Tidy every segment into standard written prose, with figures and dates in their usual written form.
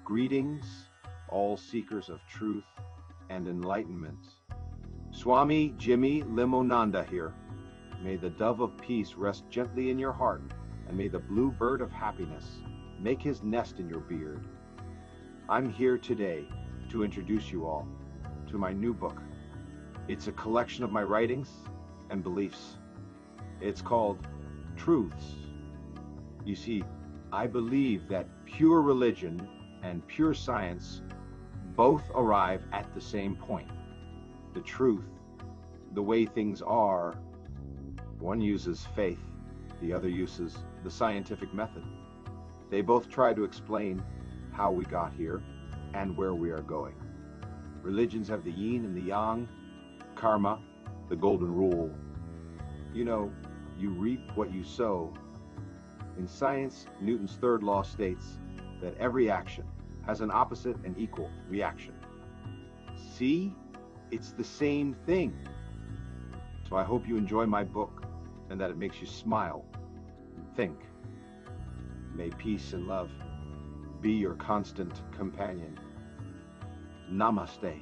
Greetings, all seekers of truth and enlightenment. Swami Jimmy Limonanda here. May the dove of peace rest gently in your heart, and may the blue bird of happiness make his nest in your beard. I'm here today to introduce you all to my new book. It's a collection of my writings and beliefs. It's called Truths. You see, I believe that pure religion and pure science both arrive at the same point. The truth, the way things are. One uses faith, the other uses the scientific method. They both try to explain how we got here and where we are going. Religions have the yin and the yang, karma, the golden rule. You know, you reap what you sow. In science, Newton's third law states that every action has an opposite and equal reaction. See? It's the same thing. So I hope you enjoy my book and that it makes you smile and think. May peace and love be your constant companion. Namaste.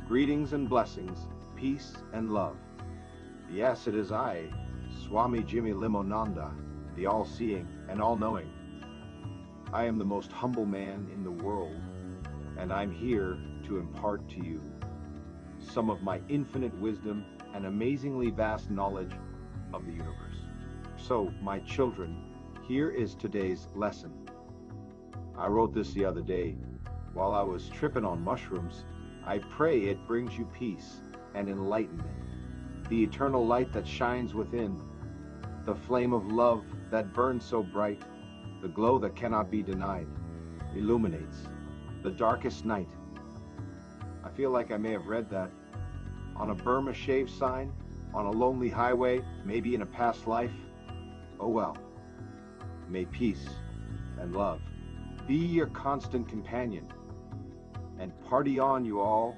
Greetings and blessings, peace and love. Yes, it is I, Swami Jimmy Limonanda, the all-seeing and all-knowing. I am the most humble man in the world, and I'm here to impart to you some of my infinite wisdom and amazingly vast knowledge of the universe. So, my children, here is today's lesson. I wrote this the other day while I was tripping on mushrooms. I pray it brings you peace and enlightenment, the eternal light that shines within, the flame of love that burns so bright, the glow that cannot be denied, illuminates the darkest night. I feel like I may have read that on a Burma shave sign, on a lonely highway, maybe in a past life. Oh well, may peace and love be your constant companion. And party on, you all.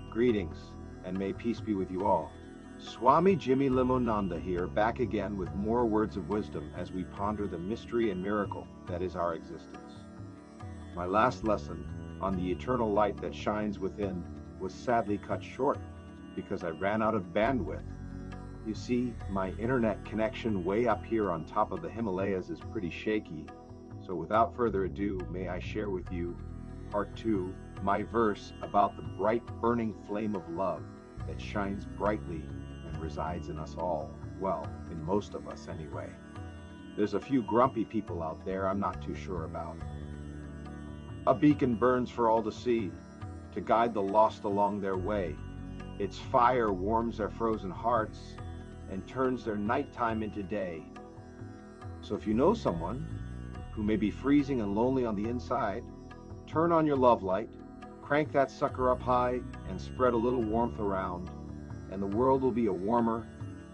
Greetings, and may peace be with you all. Swami Jimmy Limonanda here, back again with more words of wisdom as we ponder the mystery and miracle that is our existence. My last lesson on the eternal light that shines within was sadly cut short because I ran out of bandwidth. You see, my internet connection way up here on top of the Himalayas is pretty shaky, so without further ado, may I share with you part 2, my verse about the bright burning flame of love that shines brightly and resides in us all. Well, in most of us anyway. There's a few grumpy people out there I'm not too sure about. A beacon burns for all to see, to guide the lost along their way. Its fire warms their frozen hearts and turns their nighttime into day. So if you know someone who may be freezing and lonely on the inside, turn on your love light, crank that sucker up high, and spread a little warmth around, and the world will be a warmer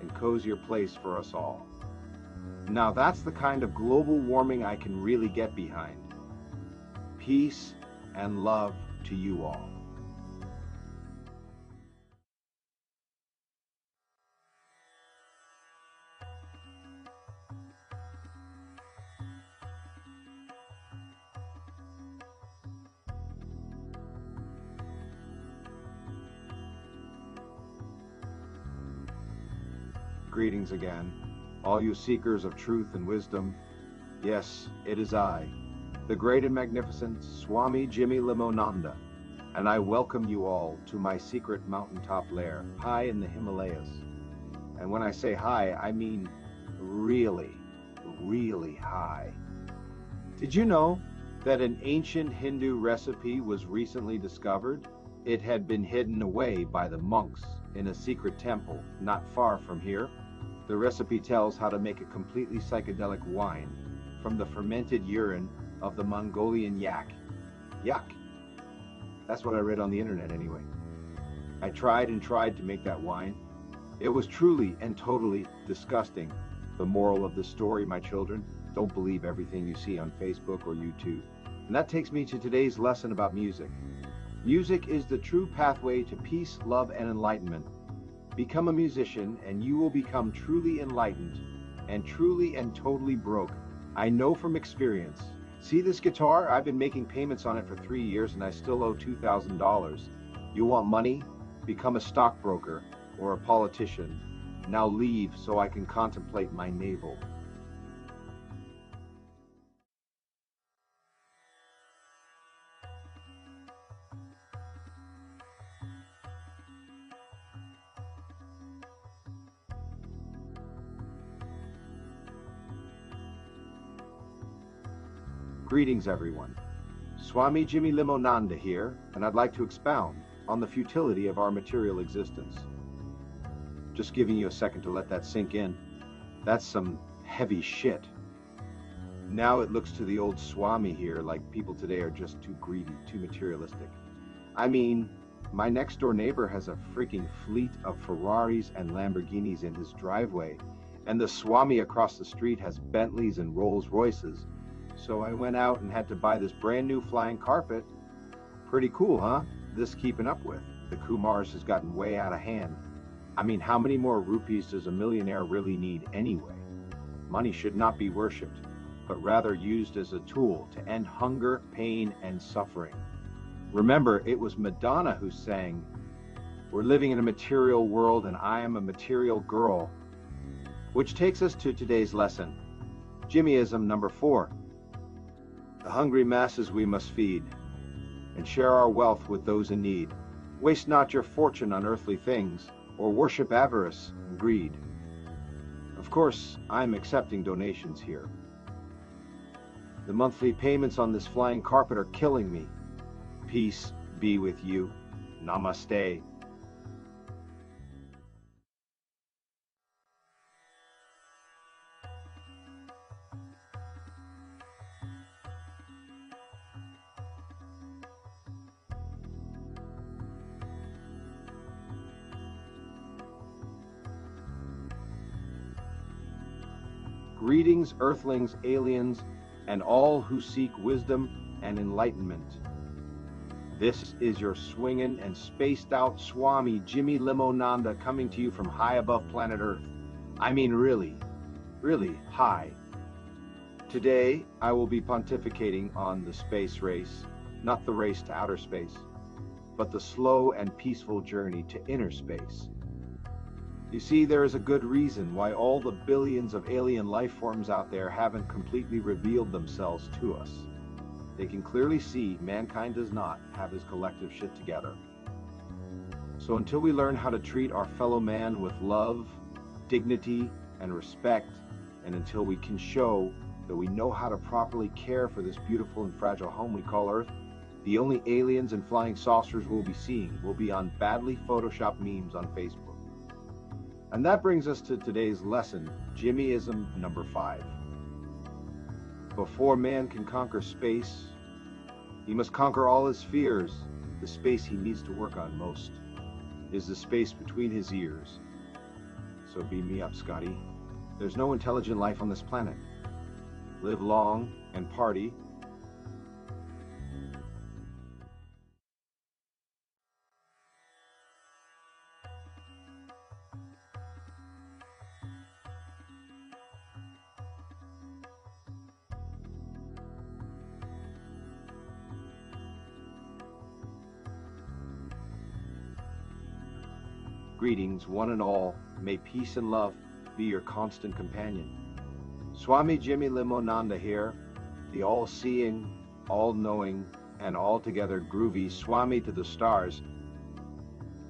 and cozier place for us all. Now that's the kind of global warming I can really get behind. Peace and love to you all. Greetings again, all you seekers of truth and wisdom. Yes, it is I, the great and magnificent Swami Jimmy Limonanda, and I welcome you all to my secret mountaintop lair, high in the Himalayas. And when I say high, I mean really, really high. Did you know that an ancient Hindu recipe was recently discovered? It had been hidden away by the monks in a secret temple not far from here. The recipe tells how to make a completely psychedelic wine from the fermented urine of the Mongolian yak. Yuck. That's what I read on the internet anyway. I tried and tried to make that wine. It was truly and totally disgusting. The moral of the story, my children, don't believe everything you see on Facebook or YouTube. And that takes me to today's lesson about music. Music is the true pathway to peace, love, and enlightenment. Become a musician and you will become truly enlightened and truly and totally broke. I know from experience. See this guitar? I've been making payments on it for 3 years and I still owe $2,000. You want money? Become a stockbroker or a politician. Now leave so I can contemplate my navel. Greetings, everyone. Swami Jimmy Limonanda here, and I'd like to expound on the futility of our material existence. Just giving you a second to let that sink in. That's some heavy shit. Now it looks to the old Swami here like people today are just too greedy, too materialistic. I mean, my next door neighbor has a freaking fleet of Ferraris and Lamborghinis in his driveway, and the Swami across the street has Bentleys and Rolls Royces. So I went out and had to buy this brand new flying carpet. Pretty cool, huh? This keeping up with. The Kumars has gotten way out of hand. I mean, how many more rupees does a millionaire really need anyway? Money should not be worshipped, but rather used as a tool to end hunger, pain, and suffering. Remember, it was Madonna who sang, "We're living in a material world and I am a material girl." Which takes us to today's lesson. Jimmyism number 4. The hungry masses we must feed, and share our wealth with those in need. Waste not your fortune on earthly things, or worship avarice and greed. Of course, I'm accepting donations here. The monthly payments on this flying carpet are killing me. Peace be with you. Namaste. Greetings, earthlings, aliens, and all who seek wisdom and enlightenment. This is your swinging and spaced out Swami Jimmy Limonanda coming to you from high above planet Earth. I mean really, really high. Today, I will be pontificating on the space race, not the race to outer space, but the slow and peaceful journey to inner space. You see, there is a good reason why all the billions of alien life forms out there haven't completely revealed themselves to us. They can clearly see mankind does not have his collective shit together. So until we learn how to treat our fellow man with love, dignity, and respect, and until we can show that we know how to properly care for this beautiful and fragile home we call Earth, the only aliens and flying saucers we'll be seeing will be on badly photoshopped memes on Facebook. And that brings us to today's lesson, Jimmyism number 5. Before man can conquer space, he must conquer all his fears. The space he needs to work on most is the space between his ears. So beam me up, Scotty. There's no intelligent life on this planet. Live long and party. Greetings, one and all. May peace and love be your constant companion. Swami Jimmy Limonanda here, the all-seeing, all-knowing, and altogether groovy Swami to the stars.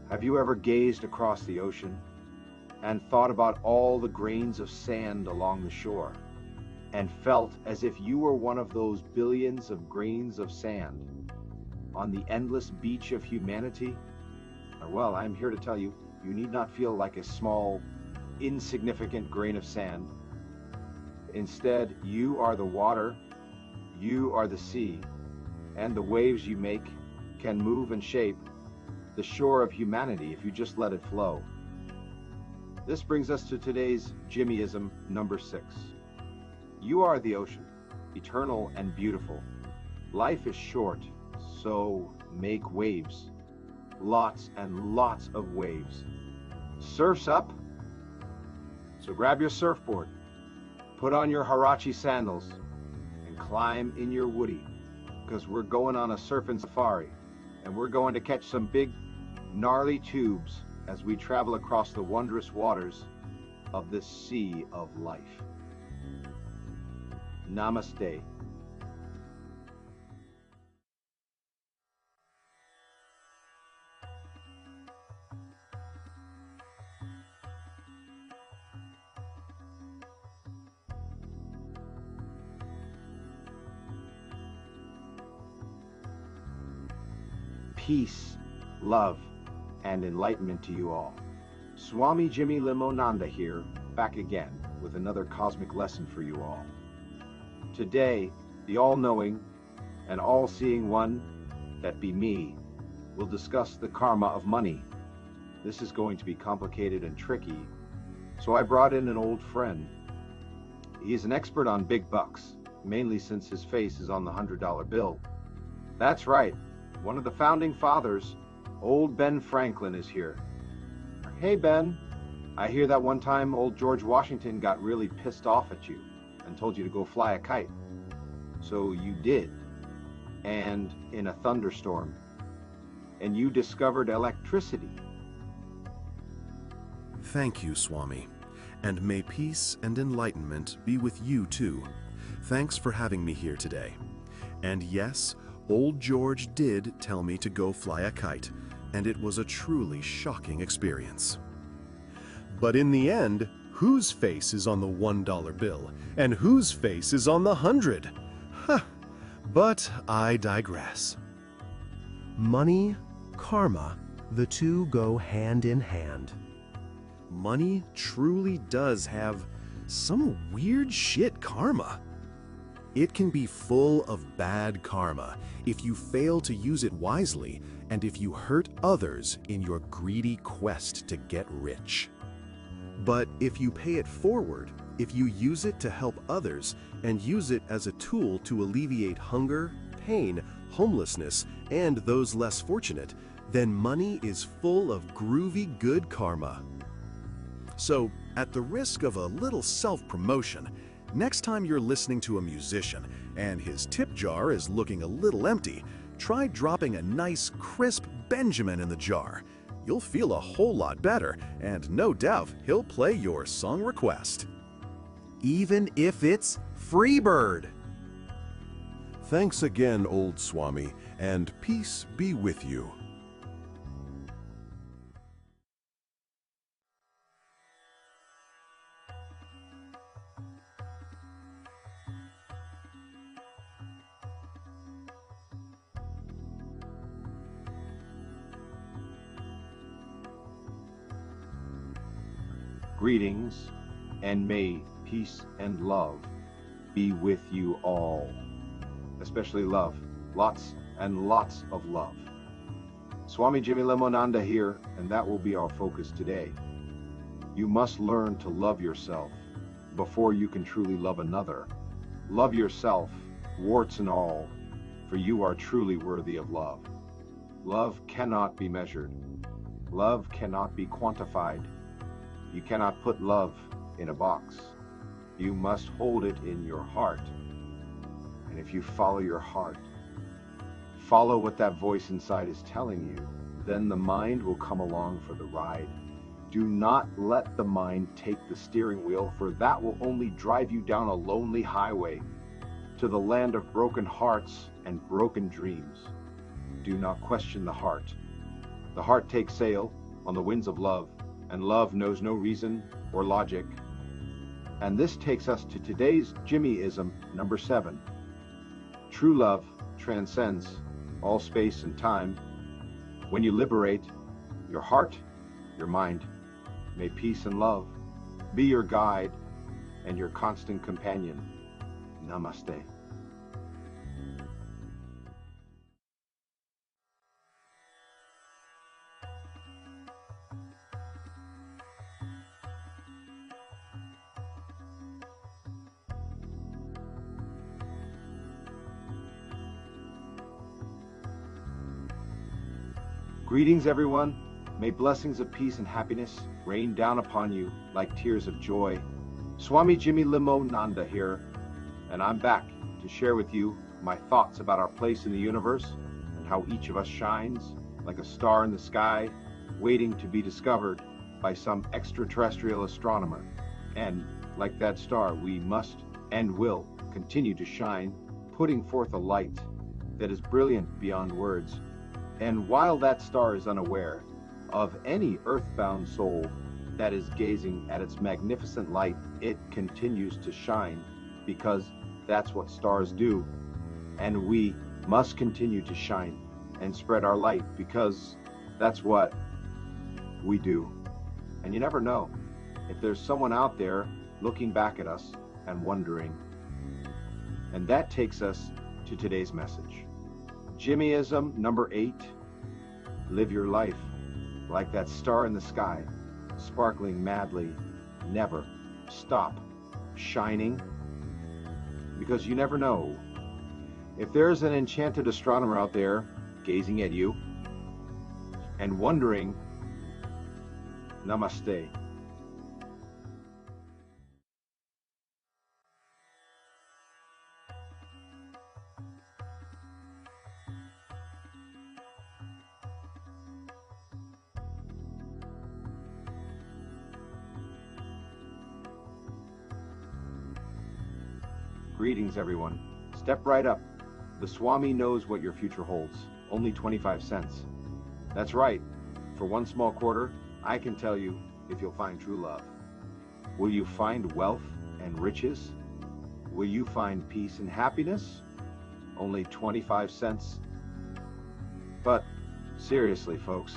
Have you ever gazed across the ocean and thought about all the grains of sand along the shore and felt as if you were one of those billions of grains of sand on the endless beach of humanity? Well, I'm here to tell you, you need not feel like a small, insignificant grain of sand. Instead, you are the water, you are the sea, and the waves you make can move and shape the shore of humanity if you just let it flow. This brings us to today's Jimmyism number 6. You are the ocean, eternal and beautiful. Life is short, so make waves. Lots and lots of waves. Surf's up, so grab your surfboard, put on your Huarache sandals, and climb in your woody, because we're going on a surfing safari, and we're going to catch some big, gnarly tubes as we travel across the wondrous waters of this sea of life. Namaste. Peace, love, and enlightenment to you all. Swami Jimmy Limonanda here, back again with another cosmic lesson for you all. Today, the all-knowing and all-seeing one, that be me, will discuss the karma of money. This is going to be complicated and tricky, so I brought in an old friend. He's an expert on big bucks, mainly since his face is on the $100 bill. That's right. One of the founding fathers, old Ben Franklin, is here. Hey Ben, I hear that one time old George Washington got really pissed off at you and told you to go fly a kite. So you did, and in a thunderstorm, and you discovered electricity. Thank you, Swami, and may peace and enlightenment be with you too. Thanks for having me here today. And yes, Old George did tell me to go fly a kite, and it was a truly shocking experience. But in the end, whose face is on the $1 bill, and whose face is on the 100? Huh. But I digress. Money, karma, the two go hand in hand. Money truly does have some weird shit karma. It can be full of bad karma if you fail to use it wisely and if you hurt others in your greedy quest to get rich. But if you pay it forward, if you use it to help others and use it as a tool to alleviate hunger, pain, homelessness, and those less fortunate, then money is full of groovy good karma. So, at the risk of a little self-promotion, next time you're listening to a musician and his tip jar is looking a little empty, try dropping a nice, crisp Benjamin in the jar. You'll feel a whole lot better, and no doubt he'll play your song request. Even if it's Freebird. Thanks again, old Swami, and peace be with you. Greetings, and may peace and love be with you all. Especially love. Lots and lots of love. Swami Jimmy Limonanda here, and that will be our focus today. You must learn to love yourself before you can truly love another. Love yourself, warts and all, for you are truly worthy of love. Love cannot be measured. Love cannot be quantified. You cannot put love in a box. You must hold it in your heart. And if you follow your heart, follow what that voice inside is telling you, then the mind will come along for the ride. Do not let the mind take the steering wheel, for that will only drive you down a lonely highway to the land of broken hearts and broken dreams. Do not question the heart. The heart takes sail on the winds of love, and love knows no reason or logic. And this takes us to today's Jimmyism number 7. True love transcends all space and time. When you liberate your heart, your mind, may peace and love be your guide and your constant companion. Namaste. Greetings, everyone. May blessings of peace and happiness rain down upon you like tears of joy. Swami Jimmy Limo here, and I'm back to share with you my thoughts about our place in the universe and how each of us shines like a star in the sky, waiting to be discovered by some extraterrestrial astronomer. And like that star, we must and will continue to shine, putting forth a light that is brilliant beyond words. And while that star is unaware of any earthbound soul that is gazing at its magnificent light, it continues to shine, because that's what stars do. And we must continue to shine and spread our light, because that's what we do. And you never know if there's someone out there looking back at us and wondering. And that takes us to today's message. Jimmyism number 8. Live your life like that star in the sky, sparkling madly. Never stop shining, because you never know if there's an enchanted astronomer out there gazing at you and wondering. Namaste. Greetings, everyone. Step right up. The Swami knows what your future holds. Only 25 cents. That's right. For one small quarter, I can tell you if you'll find true love. Will you find wealth and riches? Will you find peace and happiness? Only 25 cents. But seriously, folks,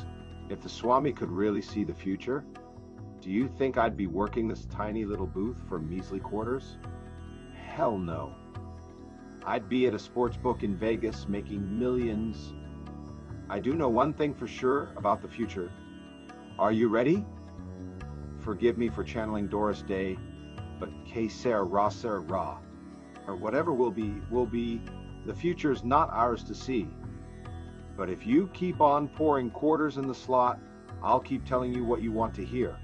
if the Swami could really see the future, do you think I'd be working this tiny little booth for measly quarters? Hell no. I'd be at a sports book in Vegas making millions. I do know one thing for sure about the future. Are you ready? Forgive me for channeling Doris Day, but Que sera, ra. Or whatever will be. The future's not ours to see. But if you keep on pouring quarters in the slot, I'll keep telling you what you want to hear.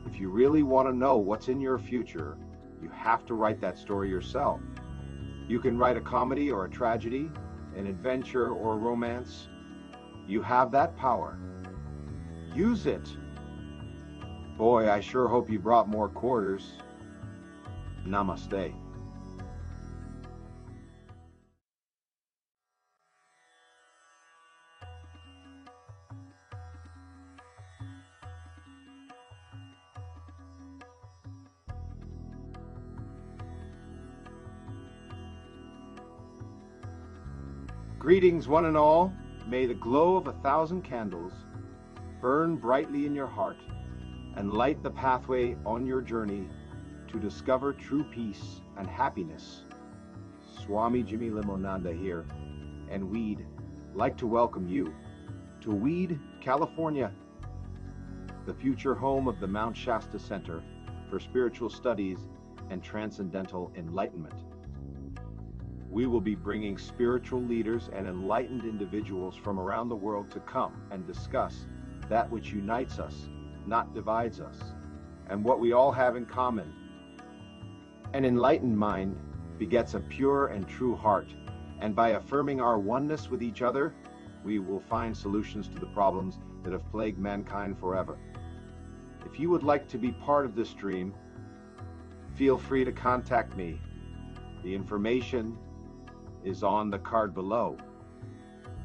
If you really want to know what's in your future, you have to write that story yourself. You can write a comedy or a tragedy, an adventure or a romance. You have that power. Use it. Boy, I sure hope you brought more quarters. Namaste. Greetings, one and all. May the glow of 1,000 candles burn brightly in your heart and light the pathway on your journey to discover true peace and happiness. Swami Jimmy Limo here, and we'd like to welcome you to Weed, California, the future home of the Mount Shasta Center for Spiritual Studies and Transcendental Enlightenment. We will be bringing spiritual leaders and enlightened individuals from around the world to come and discuss that which unites us, not divides us, and what we all have in common. An enlightened mind begets a pure and true heart, and by affirming our oneness with each other, we will find solutions to the problems that have plagued mankind forever. If you would like to be part of this dream, feel free to contact me. The information is on the card below.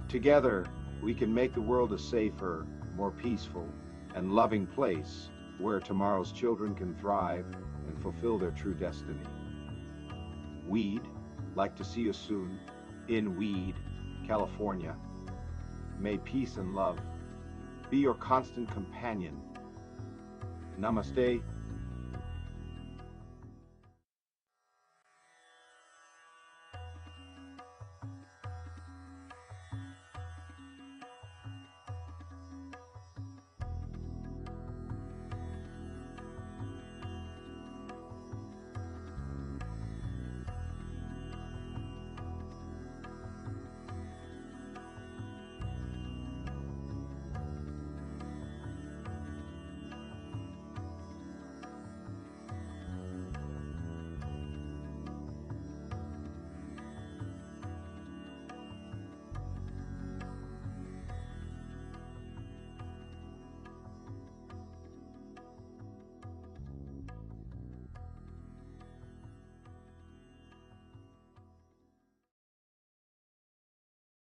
Together, we can make the world a safer, more peaceful, and loving place where tomorrow's children can thrive and fulfill their true destiny. Weed, like to see you soon in Weed, California. May peace and love be your constant companion. Namaste.